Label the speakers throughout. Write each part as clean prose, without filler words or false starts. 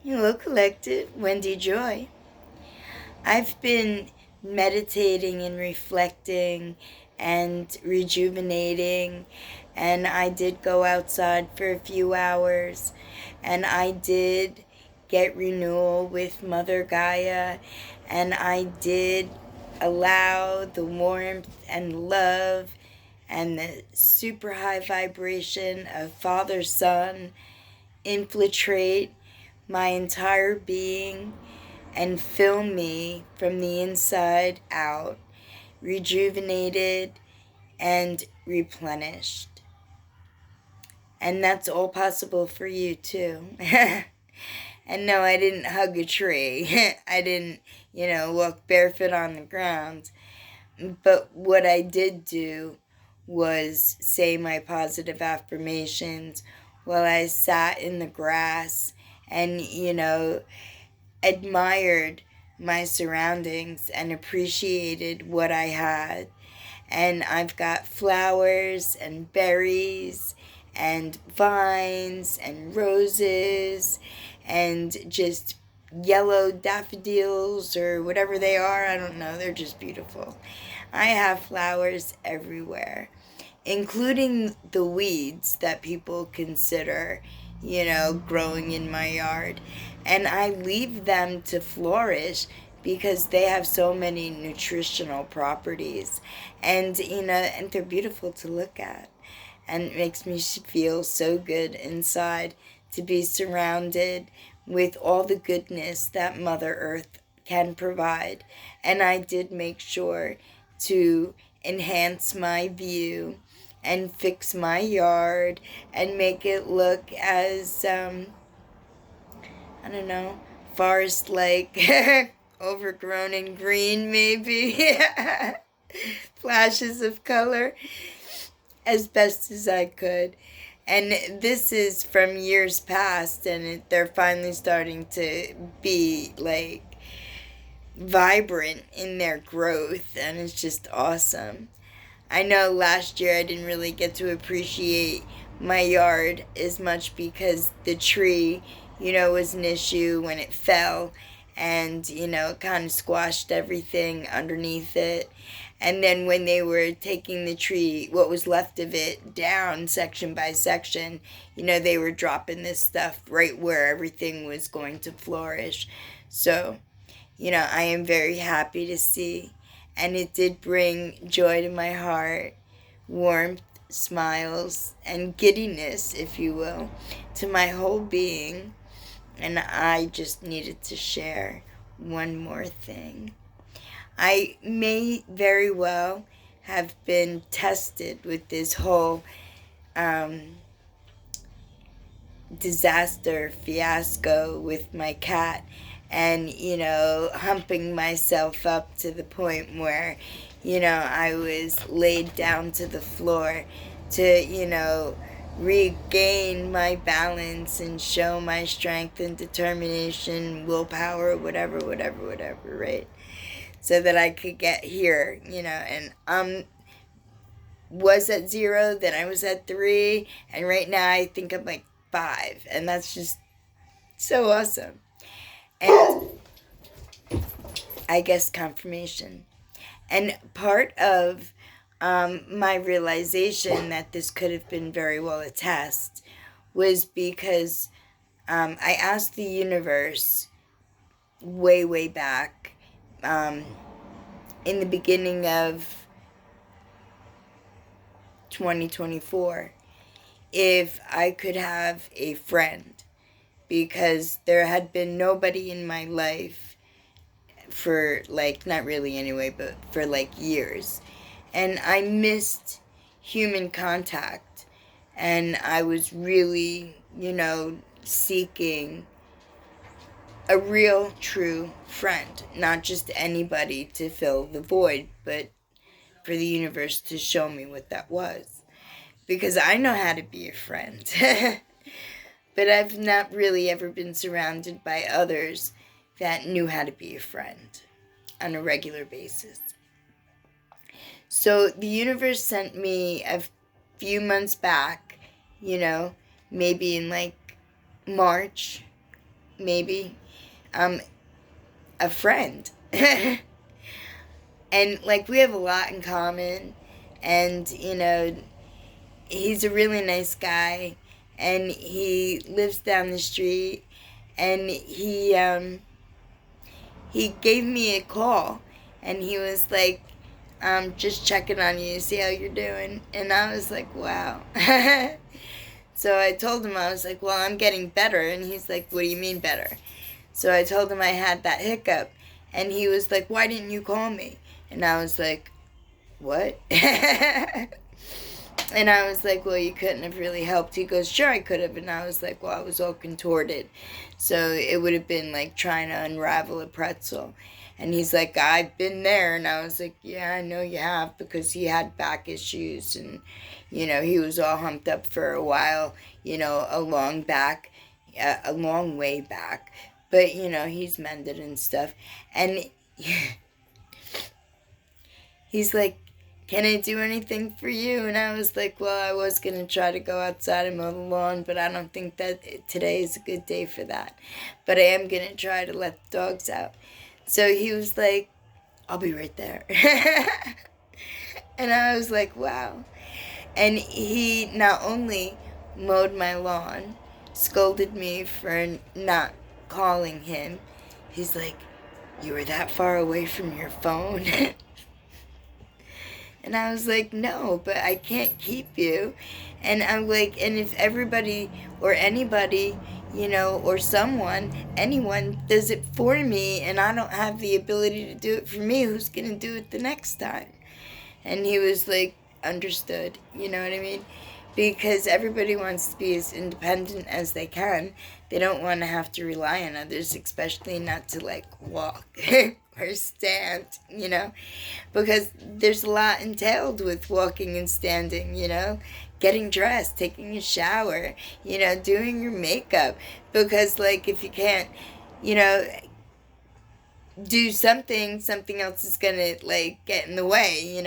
Speaker 1: Hello, Collective. Wendy Joy. I've been meditating and reflecting and rejuvenating, and I did go outside for a few hours, and I did get renewal with Mother Gaia, and I did allow the warmth and love and the super high vibration of Father Son infiltrate my entire being and fill me from the inside out, rejuvenated and replenished. And that's all possible for you too. And no, I didn't hug a tree. I didn't, walk barefoot on the ground. But what I did do was say my positive affirmations while I sat in the grass and, admired my surroundings and appreciated what I had. And I've got flowers and berries and vines and roses and just yellow daffodils or whatever they are. I don't know. They're just beautiful. I have flowers everywhere, including the weeds that people consider, growing in my yard. And I leave them to flourish because they have so many nutritional properties. And they're beautiful to look at. And it makes me feel so good inside to be surrounded with all the goodness that Mother Earth can provide. And I did make sure to enhance my view and fix my yard and make it look as, I don't know, forest like, overgrown and green maybe. Flashes of color as best as I could. And this is from years past, and they're finally starting to be like vibrant in their growth, and it's just awesome. I know last year I didn't really get to appreciate my yard as much because the tree, was an issue when it fell, and, it kind of squashed everything underneath it. And then when they were taking the tree, what was left of it, down section by section, they were dropping this stuff right where everything was going to flourish. So, I am very happy to see. And it did bring joy to my heart, warmth, smiles, and giddiness, if you will, to my whole being. And I just needed to share one more thing. I may very well have been tested with this whole disaster fiasco with my cat, and humping myself up to the point where I was laid down to the floor to regain my balance and show my strength and determination, willpower, whatever, right? So that I could get here, and was at 0, then I was at 3, and right now I think I'm like 5, and that's just so awesome. And I guess confirmation. And part of my realization that this could have been very well a test was because I asked the universe way back in the beginning of 2024 if I could have a friend, because there had been nobody in my life for, like, not really anyway, but for like years. And I missed human contact. And I was really, seeking a real, true friend. Not just anybody to fill the void, but for the universe to show me what that was. Because I know how to be a friend. But I've not really ever been surrounded by others that knew how to be a friend on a regular basis. So the universe sent me a few months back, maybe in like March maybe a friend. And, like, we have a lot in common. And, he's a really nice guy. And he lives down the street. And he gave me a call. And he was like, just checking on you, see how you're doing. And I was like, wow. So I told him, I was like, well, I'm getting better. And he's like, what do you mean better? So I told him I had that hiccup. And he was like, why didn't you call me? And I was like, what? And I was like, well, you couldn't have really helped. He goes, sure, I could have. And I was like, well, I was all contorted. So it would have been like trying to unravel a pretzel. And he's like, I've been there. And I was like, yeah, I know you have, because he had back issues. And, he was all humped up for a while, a long way back. But, he's mended and stuff. And he's like, can I do anything for you? And I was like, well, I was going to try to go outside and mow the lawn, but I don't think that today is a good day for that. But I am going to try to let the dogs out. So he was like, I'll be right there. And I was like, wow. And he not only mowed my lawn, scolded me for not calling him. He's like, you were that far away from your phone? And I was like, no, but I can't keep you. And I'm like, and if everybody or anybody, or anyone does it for me, and I don't have the ability to do it for me, who's going to do it the next time? And he was like, understood, you know what I mean? Because everybody wants to be as independent as they can. They don't want to have to rely on others, especially not to, like, walk or stand, because there's a lot entailed with walking and standing, getting dressed, taking a shower, doing your makeup, because, like, if you can't, do something else is gonna, like, get in the way,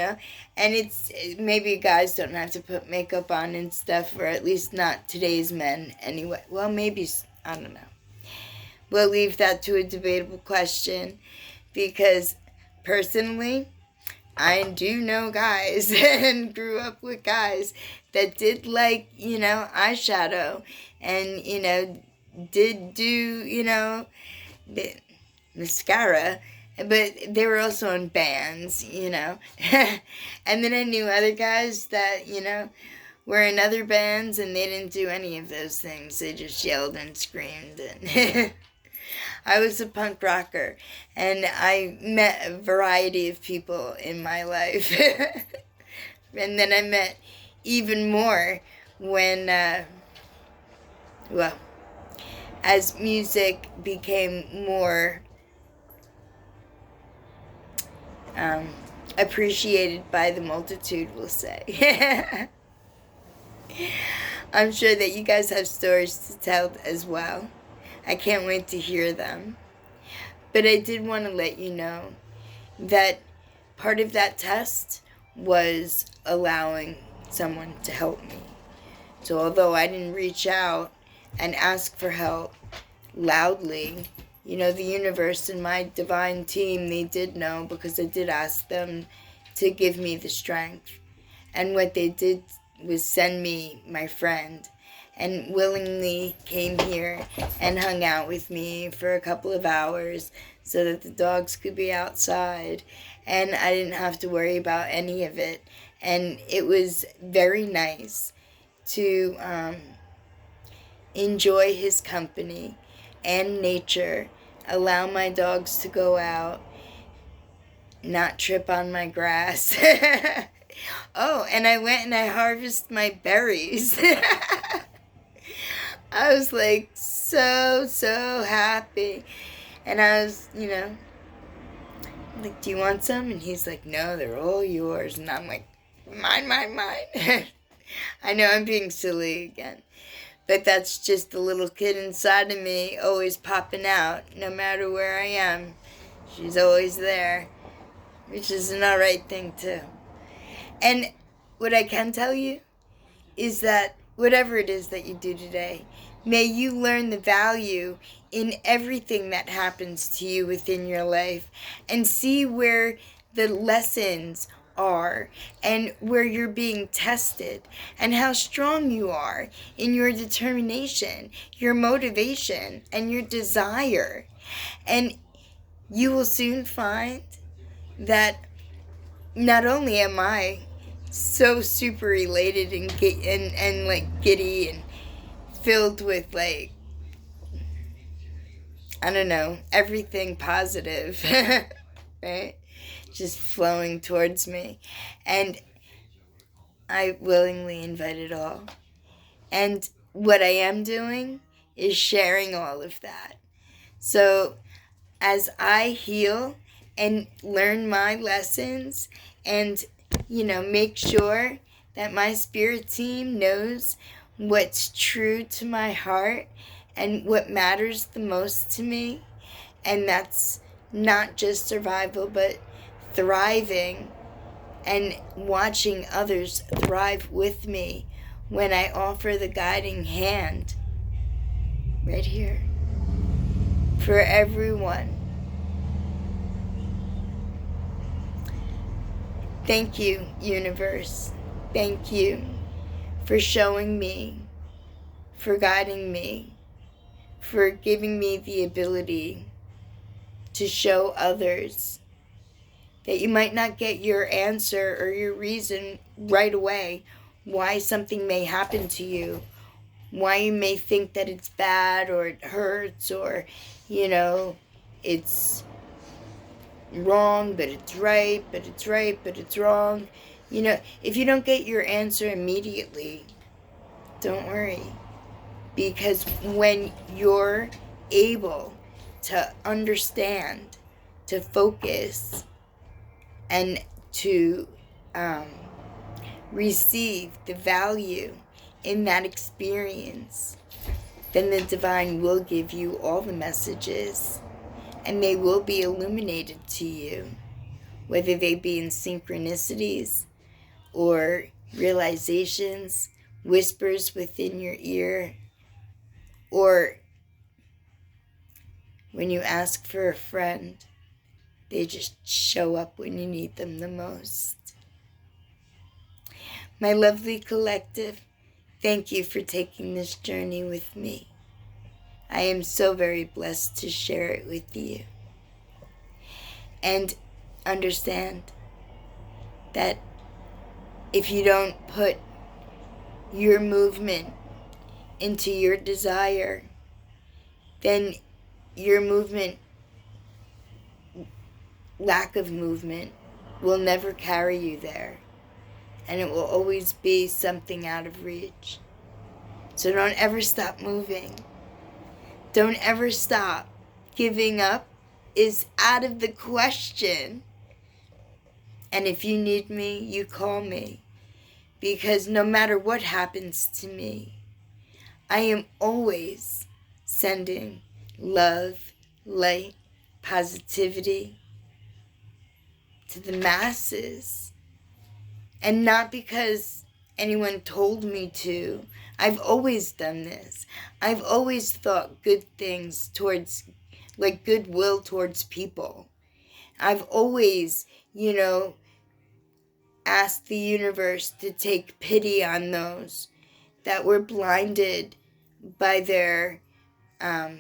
Speaker 1: and it's, maybe guys don't have to put makeup on and stuff, or at least not today's men anyway. Well, maybe, I don't know. We'll leave that to a debatable question, because personally, I do know guys and grew up with guys that did like, eyeshadow and, did do, mascara, but they were also in bands, And then I knew other guys that, were in other bands, and they didn't do any of those things. They just yelled and screamed. And I was a punk rocker, and I met a variety of people in my life. And then I met even more when, as music became more appreciated by the multitude, we'll say. I'm sure that you guys have stories to tell as well. I can't wait to hear them. But I did want to let you know that part of that test was allowing someone to help me. So although I didn't reach out and ask for help loudly, the universe and my divine team, they did know, because I did ask them to give me the strength. And what they did was send me my friend, and willingly came here and hung out with me for a couple of hours so that the dogs could be outside, and I didn't have to worry about any of it. And it was very nice to enjoy his company and nature, allow my dogs to go out, not trip on my grass. Oh, and I went and I harvested my berries. I was like so happy. And I was, like, do you want some? And he's like, no, they're all yours. And I'm like, mine. I know I'm being silly again. But that's just the little kid inside of me always popping out, no matter where I am. She's always there, which is an alright thing too. And what I can tell you is that whatever it is that you do today, May you learn the value in everything that happens to you within your life and see where the lessons are and where you're being tested and how strong you are in your determination, your motivation, and your desire. And you will soon find that not only am I so super elated and like giddy and filled with like, I don't know, everything positive, right? Just flowing towards me. And I willingly invite it all. And what I am doing is sharing all of that. So as I heal and learn my lessons and, make sure that my spirit team knows what's true to my heart and what matters the most to me, and that's not just survival, but thriving and watching others thrive with me when I offer the guiding hand right here for everyone. Thank you, universe. Thank you for showing me, for guiding me, for giving me the ability to show others that you might not get your answer or your reason right away why something may happen to you, why you may think that it's bad or it hurts or, it's wrong, but it's right, but it's right, but it's wrong. If you don't get your answer immediately, don't worry. Because when you're able to understand, to focus, and to receive the value in that experience, then the divine will give you all the messages and they will be illuminated to you, whether they be in synchronicities or realizations, whispers within your ear, or when you ask for a friend, they just show up when you need them the most. My lovely collective, thank you for taking this journey with me. I am so very blessed to share it with you. And understand that if you don't put your movement into your desire, then your lack of movement will never carry you there. And it will always be something out of reach. So don't ever stop moving. Don't ever stop. Giving up is out of the question. And if you need me, you call me. Because no matter what happens to me, I am always sending love, light, positivity to the masses. And not because anyone told me to. I've always done this. I've always thought good things towards, like goodwill towards people. I've always, asked the universe to take pity on those that were blinded by their, I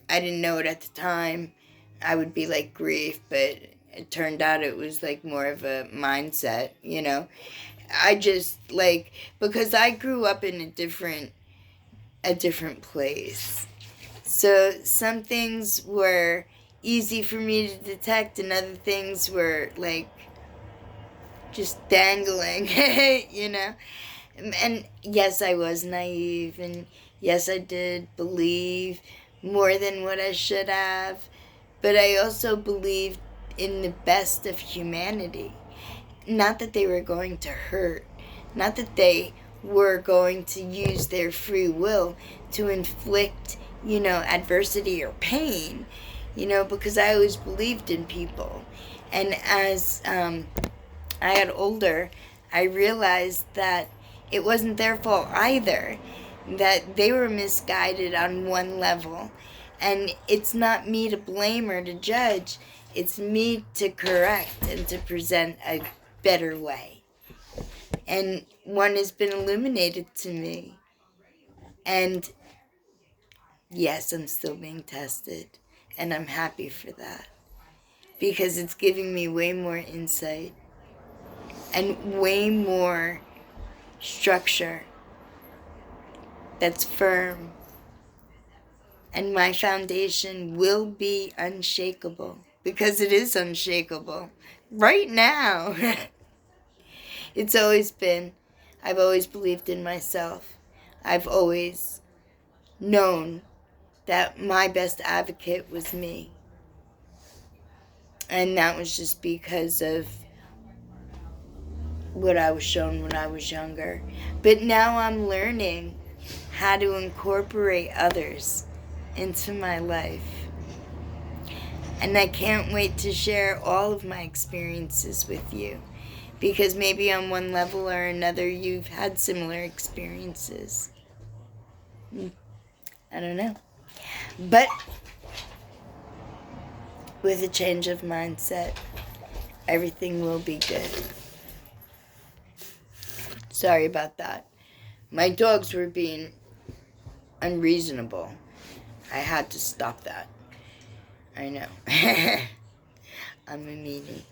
Speaker 1: didn't know it at the time. I would be like grief, but it turned out it was like more of a mindset, I just because I grew up in a different place. So some things were easy for me to detect and other things were just dangling, And yes, I was naive, and yes, I did believe more than what I should have, but I also believed in the best of humanity. Not that they were going to hurt, not that they were going to use their free will to inflict, adversity or pain, because I always believed in people. And as I got older, I realized that it wasn't their fault either. that they were misguided on one level. And it's not me to blame or to judge. It's me to correct and to present a better way. And one has been illuminated to me. And yes, I'm still being tested. And I'm happy for that. Because it's giving me way more insight and way more structure that's firm. And my foundation will be unshakable, because it is unshakable right now. It's always been. I've always believed in myself. I've always known that my best advocate was me. And that was just because of what I was shown when I was younger. But now I'm learning how to incorporate others into my life. And I can't wait to share all of my experiences with you. Because maybe on one level or another you've had similar experiences. I don't know. But with a change of mindset, everything will be good. Sorry about that. My dogs were being unreasonable. I had to stop that. I know. I'm a meanie.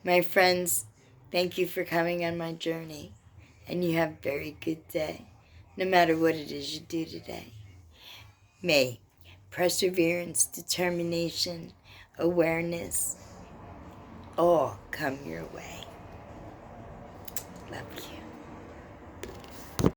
Speaker 1: My friends, thank you for coming on my journey. And you have a very good day, no matter what it is you do today. May perseverance, determination, awareness all come your way. Love you.